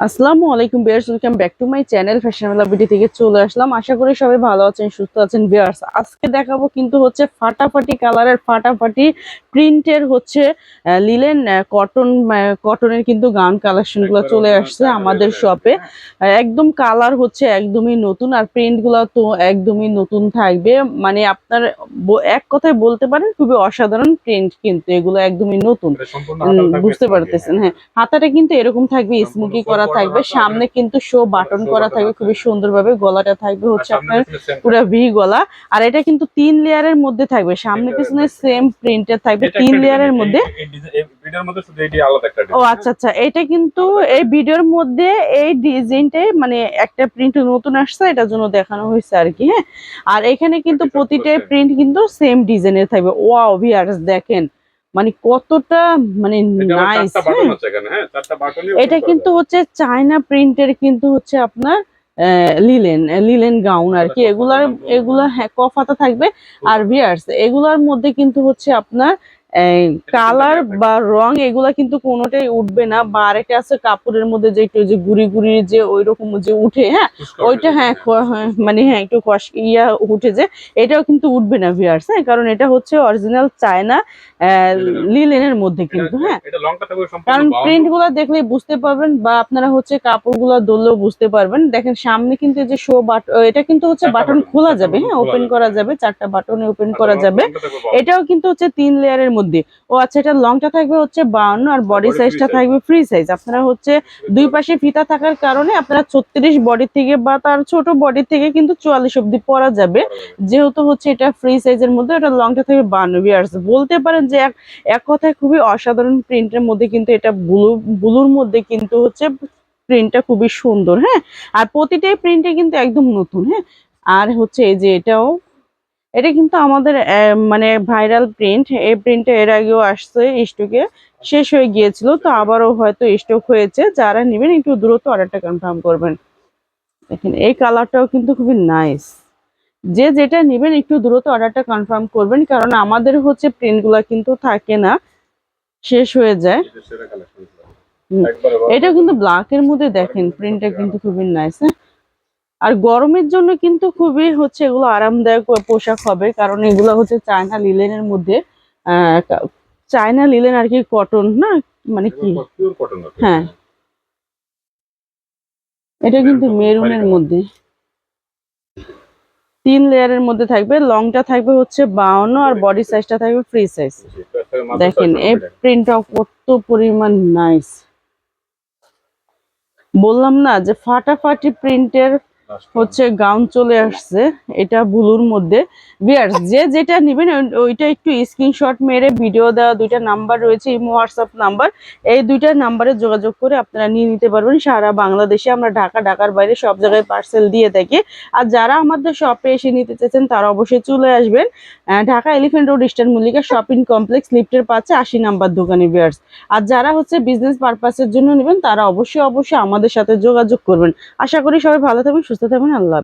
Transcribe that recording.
আসসালামু আলাইকুম viewers, welcome back to my channel fashion BD থেকে চলে আসলাম। আশা করি সবাই ভালো আছেন, সুস্থ আছেন। ভিউয়ার্স, আজকে দেখাবো কিন্তু হচ্ছে ফাটাফাটি কালারের ফাটাফাটি প্রিন্টের হচ্ছে লিলেন কটনের কিন্তু গাউন কালেকশন গুলো চলে আসছে আমাদের শপে। একদম কালার হচ্ছে একদমই নতুন, আর প্রিন্ট গুলো তো একদমই নতুন থাকবে। মানে আপনার এক কথায় বলতে পারেন খুবই অসাধারণ প্রিন্ট, কিন্তু এগুলো একদমই নতুন। বুঝতে পারতেছেন? হ্যাঁ, হাতাটা কিন্তু এরকম থাকবে, স্মোকি করা থাকবে, সামনে কিন্তু শো বাটন করা থাকবে খুবই সুন্দরভাবে। গলাটা থাকবে হচ্ছে আপনার পুরো ভি গলা। আর এটা কিন্তু 3 লেয়ারের মধ্যে থাকবে, সামনে পিছনে সেম প্রিন্টের থাকবে 3 লেয়ারের মধ্যে। ও আচ্ছা আচ্ছা, এটা কিন্তু এই ভিডিওর মধ্যে এই ডিজাইনটাই মানে একটা প্রিন্ট নতুন আসছে, এটার জন্য দেখানো হয়েছে আর কি। হ্যাঁ, আর এখানে কিন্তু প্রতিটা প্রিন্ট কিন্তু সেম ডিজাইনের থাকবে। ওয়াও ভিউয়ার্স, দেখেন মানে কতটা মানে নাইস। এটা কিন্তু হচ্ছে চায়না প্রিন্টের, কিন্তু হচ্ছে আপনার লিলেন লিলেন গাউন আর কি। এগুলা হ্যাঁ কফাতা থাকবে। আর ভিয়ার্স, এগুলার মধ্যে কিন্তু হচ্ছে আপনার কালার বা রং এগুলা কিন্তু কোনোটাই উঠবে না। বা আরেকটা আছে কাপড়ের মধ্যে যে একটু যে গুড়ি গুড়ি যে ওই রকম যে উঠে, হ্যাঁ ওইটা হ্যাঁ মানে হ্যাঁ একটু উঠে যে, এটাও কিন্তু উঠবে না ভিয়ার্স। হ্যাঁ, কারণ এটা হচ্ছে অরিজিনাল চায়না লিলেনের মধ্যে কিন্তু। হ্যাঁ, কারণ প্রিন্ট গুলা দেখলেই বুঝতে পারবেন, বা আপনারা হচ্ছে কাপড় গুলা ধরলেও বুঝতে পারবেন। দেখেন সামনে কিন্তু এই যে এটা কিন্তু হচ্ছে বাটন খোলা যাবে, হ্যাঁ ওপেন করা যাবে, 4টা বাটনে ওপেন করা যাবে। এটাও কিন্তু হচ্ছে 3 লেয়ারের মধ্যে। ও আচ্ছা, এটা লংটা থাকবে হচ্ছে 52, আর বডি সাইজটা থাকবে ফ্রি সাইজ। আপনারা হচ্ছে দুই পাশে ফিতা থাকার কারণে আপনারা 36 বডি থেকে বা তার ছোট বডি থেকে কিন্তু 44 অব্দি পরা যাবে। যেহেতু হচ্ছে এটা ফ্রি সাইজের মধ্যে, এটা লংটা থাকবে 52 ইয়ার্স। বলতে পারেন যে এক কথায় খুবই অসাধারণ প্রিন্টের মধ্যে, কিন্তু এটা ব্লুর মধ্যে কিন্তু হচ্ছে প্রিন্টটা খুবই সুন্দর। হ্যাঁ, আর প্রতিটাই প্রিন্টে কিন্তু একদম নতুন। হ্যাঁ, আর হচ্ছে এই যে এটা কিন্তু আমাদের মানে ভাইরাল প্রিন্ট। এই প্রিন্টটা এর আগেও আসছে স্টকে, শেষ হয়ে গিয়েছিল, তো আবারও হয়তো স্টক হয়েছে। যারা নেবেন একটু দ্রুত অর্ডারটা কনফার্ম করবেন। দেখেন এই কালারটাও কিন্তু খুবই নাইস। যে যেটা নেবেন একটু দ্রুত অর্ডারটা কনফার্ম করবেন, কারণ আমাদের হচ্ছে প্রিন্টগুলো কিন্তু থাকে না, শেষ হয়ে যায়। এটা কিন্তু ব্ল্যাক এর মধ্যে, দেখেন প্রিন্টটা কিন্তু খুবই নাইস। আর গরমের জন্য কিন্তু খুবই হচ্ছে এগুলো আরামদায়ক পোশাক হবে, কারণ এগুলো হচ্ছে চায়না লিলেনের মধ্যে। আহ চায়না লিলেন আর কি, কটন না মানে কি। হ্যাঁ, এটা কিন্তু মেরুনের মধ্যে 3 লেয়ারের মধ্যে থাকবে। লংটা থাকবে হচ্ছে 52, আর বডি সাইজটা থাকবে ফ্রি সাইজ। দেখেন এই প্রিন্টটা কত পরিমাণ নাইস। বললাম না যে ফাটাফাটি প্রিন্টের হচ্ছে গাউন চলে আসছে, এটা ব্লুর মধ্যে। ভিউয়ার্স, যে যেটা নেবেন ওইটা একটু স্ক্রিনশট মেরে ভিডিও দেওয়া 2টা নাম্বার রয়েছে, ইমো হোয়াটসঅ্যাপ নাম্বার। এই 2টা নাম্বারে যোগাযোগ করে আপনারা নিয়ে নিতে পারবেন। সারা বাংলাদেশে আমরা ঢাকার বাইরে সব জায়গায় পার্সেল দিয়ে থাকি। আর যারা আমাদের শপে এসে নিতে চাচ্ছেন তারা অবশ্যই চলে আসবেন Dhaka elephant road eastern Mallika shopping complex লিফটের পাশে 80 নাম্বার দোকানে। ভিউয়ার্স, আর যারা হচ্ছে বিজনেস পারপাসের জন্য নেবেন তারা অবশ্যই আমাদের সাথে যোগাযোগ করবেন। আশা করি সবাই ভালো থাকবেন, সুস্থ থাকবেন। আল্লাহ।